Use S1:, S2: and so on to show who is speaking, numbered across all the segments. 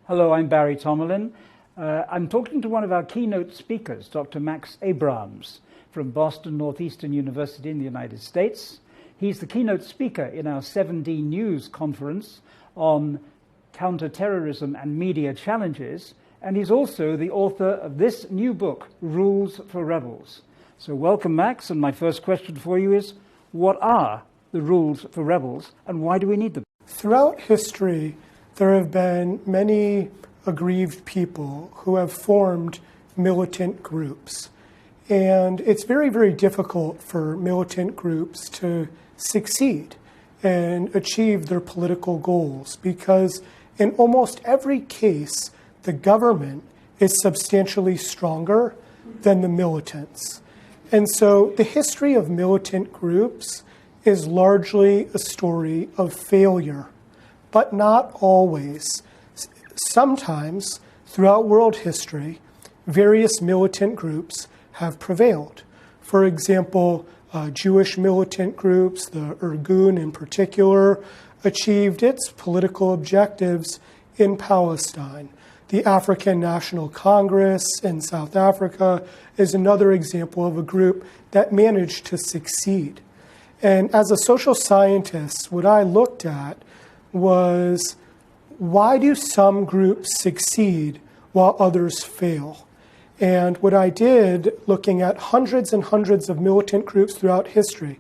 S1: Hello, I'm Barry Tomerlin. I'm talking to one of our keynote speakers, Dr. Max Abrahms from Boston Northeastern University in the United States. He's the keynote speaker in our 7D News conference on counterterrorism and media challenges, and he's also the author of this new book, Rules for Rebels. So welcome, Max, and my first question for you is, what are the rules for rebels, and why do we need them?
S2: Throughout history, there have been many aggrieved people who have formed militant groups. And it's very, very difficult for militant groups to succeed and achieve their political goals because in almost every case, the government is substantially stronger than the militants. And so the history of militant groups is largely a story of failure, but not always. Sometimes, throughout world history, various militant groups have prevailed. For example, Jewish militant groups, the Irgun in particular, achieved its political objectives in Palestine. The African National Congress in South Africa is another example of a group that managed to succeed. And as a social scientist, what I looked at was, why do some groups succeed while others fail? And what I did, looking at hundreds and hundreds of militant groups throughout history,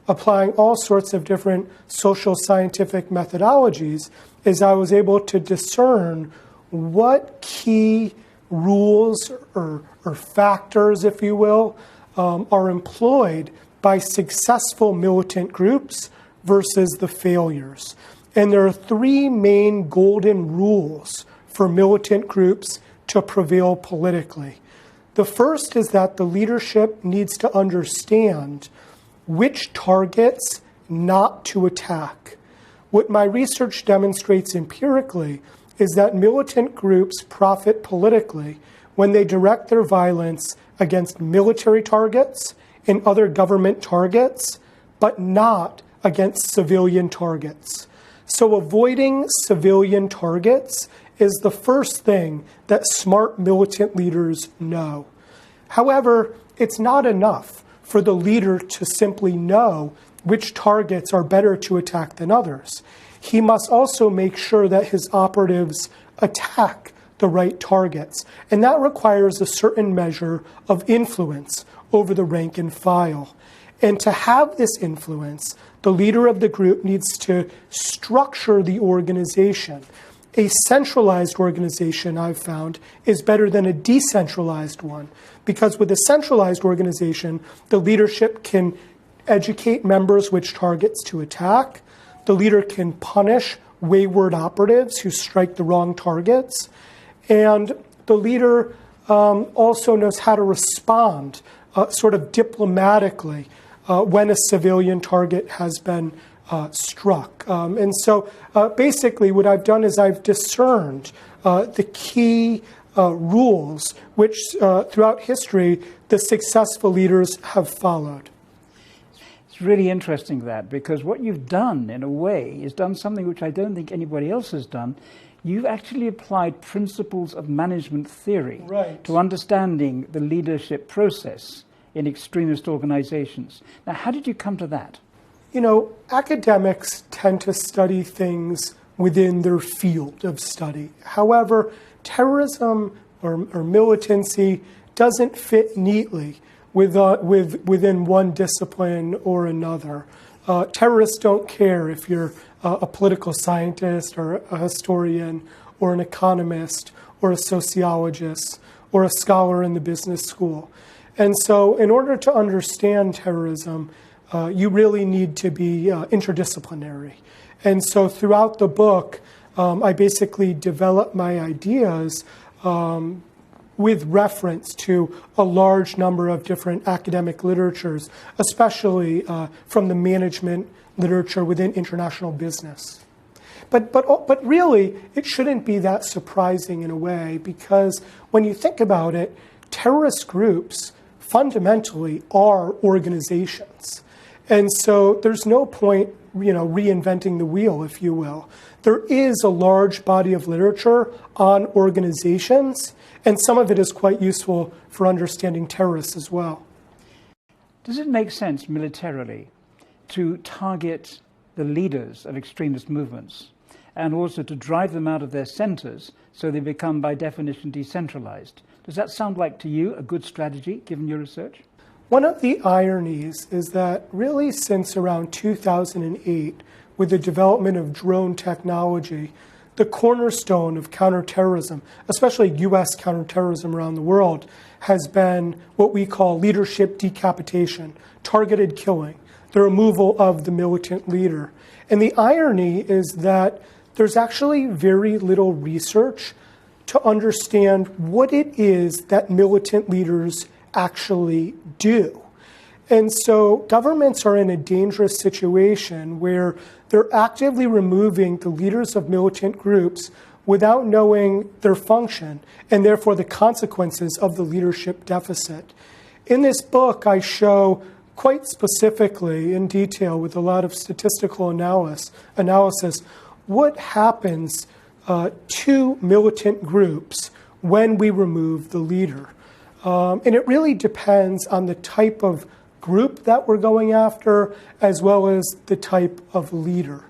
S2: applying all sorts of different social scientific methodologies, is I was able to discern what key rules or factors, if you will, are employed by successful militant groups versus the failures. And there are three main golden rules for militant groups to prevail politically. The first is that the leadership needs to understand which targets not to attack. What my research demonstrates empirically is that militant groups profit politically when they direct their violence against military targets and other government targets, but not against civilian targets. So avoiding civilian targets is the first thing that smart militant leaders know. However, it's not enough for the leader to simply know which targets are better to attack than others. He must also make sure that his operatives attack the right targets. And that requires a certain measure of influence over the rank and file. And to have this influence, the leader of the group needs to structure the organization. A centralized organization, I've found, is better than a decentralized one, because with a centralized organization, the leadership can educate members which targets to attack. The leader can punish wayward operatives who strike the wrong targets. And the leader also knows how to respond sort of diplomatically when a civilian target has been struck. And so basically what I've done is I've discerned the key rules which throughout history the successful leaders have followed.
S1: It's really interesting that, because what you've done, in a way, is done something which I don't think anybody else has done. You've actually applied principles of management theory to understanding the leadership process in extremist organizations. Now, how did you come to that?
S2: You know, academics tend to study things within their field of study. However, terrorism or militancy doesn't fit neatly within one discipline or another. Terrorists don't care if you're a political scientist or a historian or an economist or a sociologist or a scholar in the business school. And so in order to understand terrorism, you really need to be interdisciplinary. And so throughout the book, I basically developed my ideas with reference to a large number of different academic literatures, especially from the management literature within international business. But really, it shouldn't be that surprising in a way, because when you think about it, terrorist groups fundamentally are organizations. And so there's no point, reinventing the wheel, if you will. There is a large body of literature on organizations, and some of it is quite useful for understanding terrorists as well.
S1: Does it make sense militarily to target the leaders of extremist movements and also to drive them out of their centers so they become, by definition, decentralized? Does that sound like to you a good strategy, given your research?
S2: One of the ironies is that really since around 2008, with the development of drone technology, the cornerstone of counterterrorism, especially U.S. counterterrorism around the world, has been what we call leadership decapitation, targeted killing, the removal of the militant leader. And the irony is that there's actually very little research to understand what it is that militant leaders actually do. And so governments are in a dangerous situation where they're actively removing the leaders of militant groups without knowing their function and therefore the consequences of the leadership deficit. In this book, I show quite specifically in detail with a lot of statistical analysis what happens to militant groups when we remove the leader. And it really depends on the type of group that we're going after, as well as the type of leader.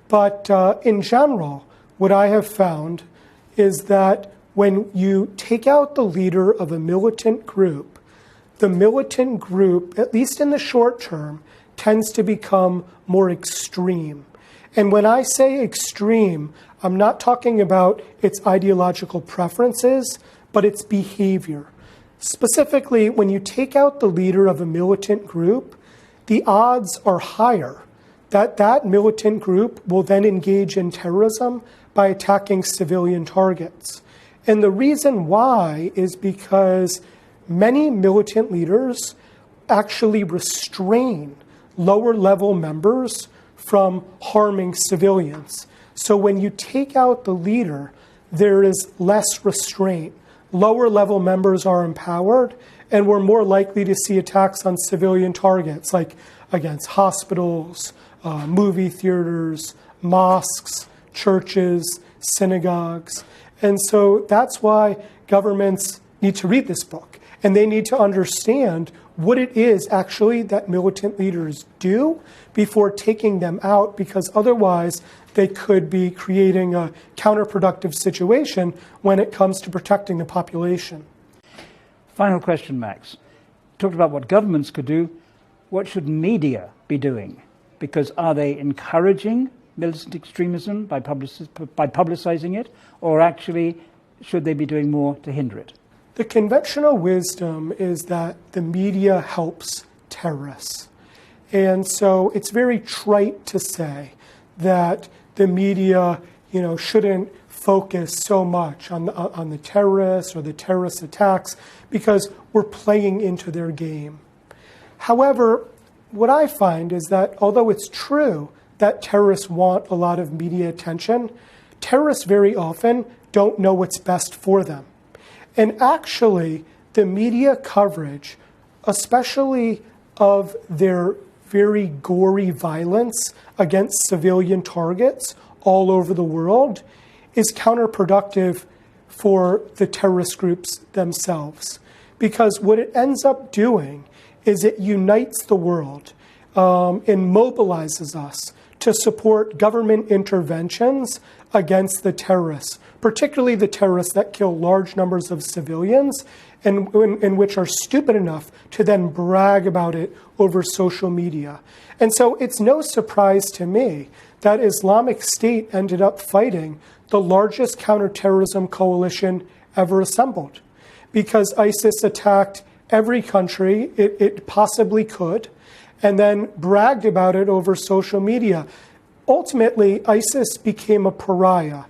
S2: But in general, what I have found is that when you take out the leader of a militant group, the militant group, at least in the short term, tends to become more extreme. And when I say extreme, I'm not talking about its ideological preferences, but its behavior. Specifically, when you take out the leader of a militant group, the odds are higher that that militant group will then engage in terrorism by attacking civilian targets. And the reason why is because many militant leaders actually restrain lower-level members from harming civilians. So when you take out the leader, there is less restraint. Lower-level members are empowered, and we're more likely to see attacks on civilian targets, like against hospitals, movie theaters, mosques, churches, synagogues. And so that's why governments need to read this book, and they need to understand what it is actually that militant leaders do before taking them out, because otherwise they could be creating a counterproductive situation when it comes to protecting the population.
S1: Final question, Max. Talked about what governments could do. What should media be doing? Because are they encouraging militant extremism by publicizing it, or actually should they be doing more to hinder it?
S2: The conventional wisdom is that the media helps terrorists. And so it's very trite to say that the media, shouldn't focus so much on the terrorists or the terrorist attacks because we're playing into their game. However, what I find is that although it's true that terrorists want a lot of media attention, terrorists very often don't know what's best for them. And actually, the media coverage, especially of their very gory violence against civilian targets all over the world, is counterproductive for the terrorist groups themselves. Because what it ends up doing is it unites the world and mobilizes us to support government interventions against the terrorists, particularly the terrorists that kill large numbers of civilians and which are stupid enough to then brag about it over social media. And so it's no surprise to me that Islamic State ended up fighting the largest counterterrorism coalition ever assembled, because ISIS attacked every country it possibly could and then bragged about it over social media. Ultimately, ISIS became a pariah.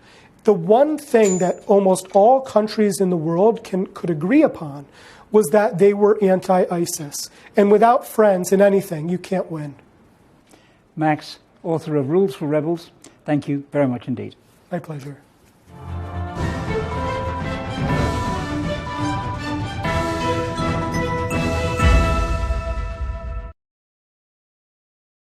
S2: The one thing that almost all countries in the world could agree upon was that they were anti-ISIS. And without friends in anything, you can't win.
S1: Max, author of Rules for Rebels, thank you very much indeed.
S2: My pleasure.